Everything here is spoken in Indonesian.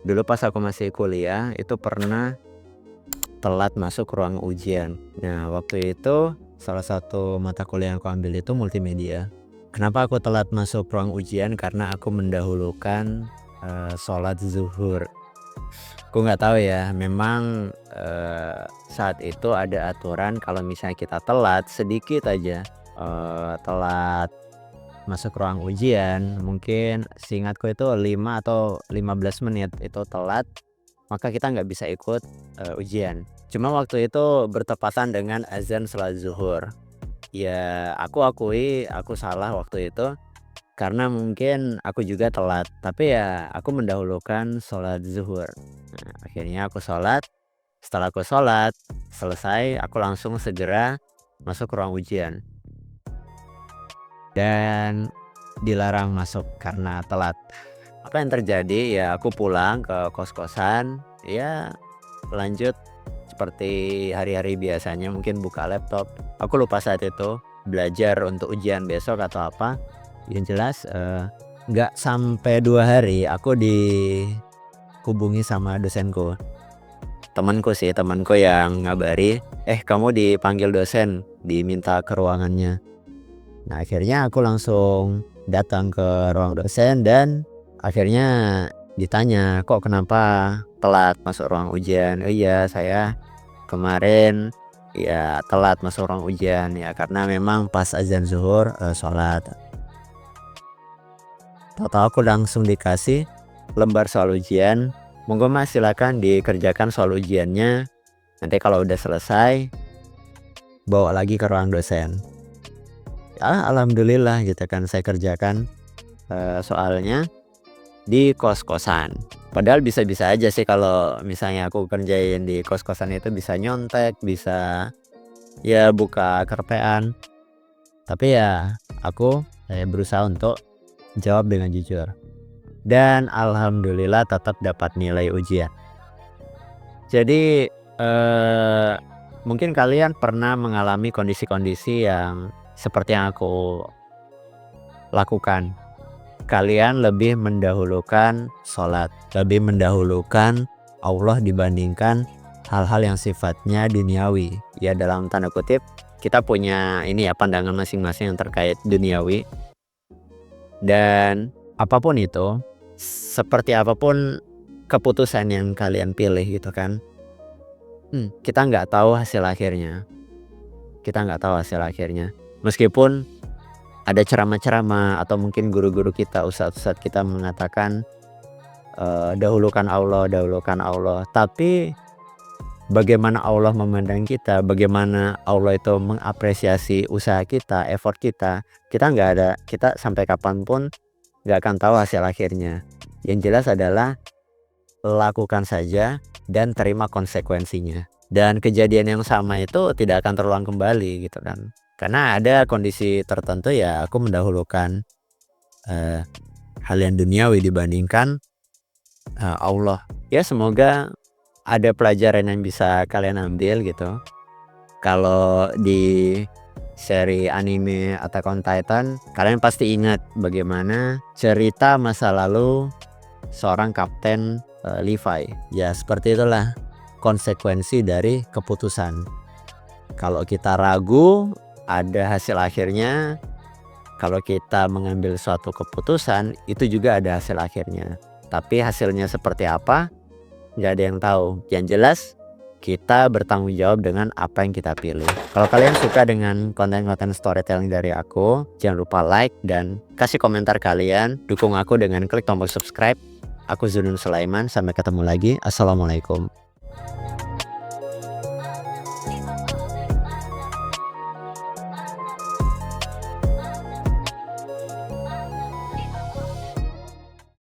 Dulu pas aku masih kuliah itu pernah telat masuk ruang ujian. Nah, waktu itu salah satu mata kuliah yang aku ambil itu multimedia. Kenapa aku telat masuk ruang ujian? Karena aku mendahulukan sholat zuhur. Aku nggak tahu ya, memang saat itu ada aturan kalau misalnya kita telat sedikit aja, telat masuk ruang ujian, mungkin seingatku itu 5 atau 15 menit itu telat, maka kita nggak bisa ikut ujian. Cuma waktu itu bertepatan dengan azan sholat zuhur. Ya aku akui aku salah waktu itu, karena mungkin aku juga telat, tapi ya aku mendahulukan sholat zuhur. Nah, akhirnya aku sholat, setelah aku sholat selesai aku langsung segera masuk ruang ujian. Dan dilarang masuk karena telat. Apa yang terjadi ya, aku pulang ke kos-kosan, ya lanjut seperti hari-hari biasanya, mungkin buka laptop. Aku lupa saat itu belajar untuk ujian besok atau apa. Yang jelas nggak sampai 2 hari aku dihubungi sama dosenku. Temanku yang ngabari, kamu dipanggil dosen, diminta ke ruangannya. Nah, akhirnya aku langsung datang ke ruang dosen dan akhirnya ditanya, "Kok kenapa telat masuk ruang ujian?" "Oh iya, saya kemarin ya telat masuk ruang ujian ya karena memang pas azan zuhur sholat." Tahu-tahu aku langsung dikasih lembar soal ujian, "Monggo Mas, silakan dikerjakan soal ujiannya. Nanti kalau udah selesai bawa lagi ke ruang dosen." Alhamdulillah gitu kan, saya kerjakan soalnya di kos-kosan. Padahal bisa-bisa aja sih kalau misalnya aku kerjain di kos-kosan itu bisa nyontek, bisa ya buka kerpean. Tapi ya aku berusaha untuk jawab dengan jujur. Dan alhamdulillah tetap dapat nilai ujian. Jadi mungkin kalian pernah mengalami kondisi-kondisi yang seperti yang aku lakukan. Kalian lebih mendahulukan sholat, lebih mendahulukan Allah dibandingkan hal-hal yang sifatnya duniawi. Ya dalam tanda kutip, kita punya ini ya pandangan masing-masing yang terkait duniawi. Dan apapun itu, seperti apapun keputusan yang kalian pilih gitu kan, kita nggak tahu hasil akhirnya. Meskipun ada ceramah-ceramah atau mungkin guru-guru kita, ustadz-ustadz kita mengatakan dahulukan Allah. Tapi bagaimana Allah memandang kita, bagaimana Allah itu mengapresiasi usaha kita, effort kita, kita sampai kapanpun nggak akan tahu hasil akhirnya. Yang jelas adalah lakukan saja dan terima konsekuensinya. Dan kejadian yang sama itu tidak akan terulang kembali gitu kan. Karena ada kondisi tertentu ya aku mendahulukan hal yang duniawi dibandingkan Allah. Ya semoga ada pelajaran yang bisa kalian ambil gitu. Kalau di seri anime Attack on Titan, kalian pasti ingat bagaimana cerita masa lalu seorang kapten Levi. Ya seperti itulah konsekuensi dari keputusan. Kalau kita ragu, ada hasil akhirnya. Kalau kita mengambil suatu keputusan, itu juga ada hasil akhirnya. Tapi hasilnya seperti apa, nggak ada yang tahu. Yang jelas kita bertanggung jawab dengan apa yang kita pilih. Kalau kalian suka dengan konten-konten storytelling dari aku, jangan lupa like dan kasih komentar kalian. Dukung aku dengan klik tombol subscribe. Aku Zunun Sulaiman, sampai ketemu lagi. Assalamualaikum.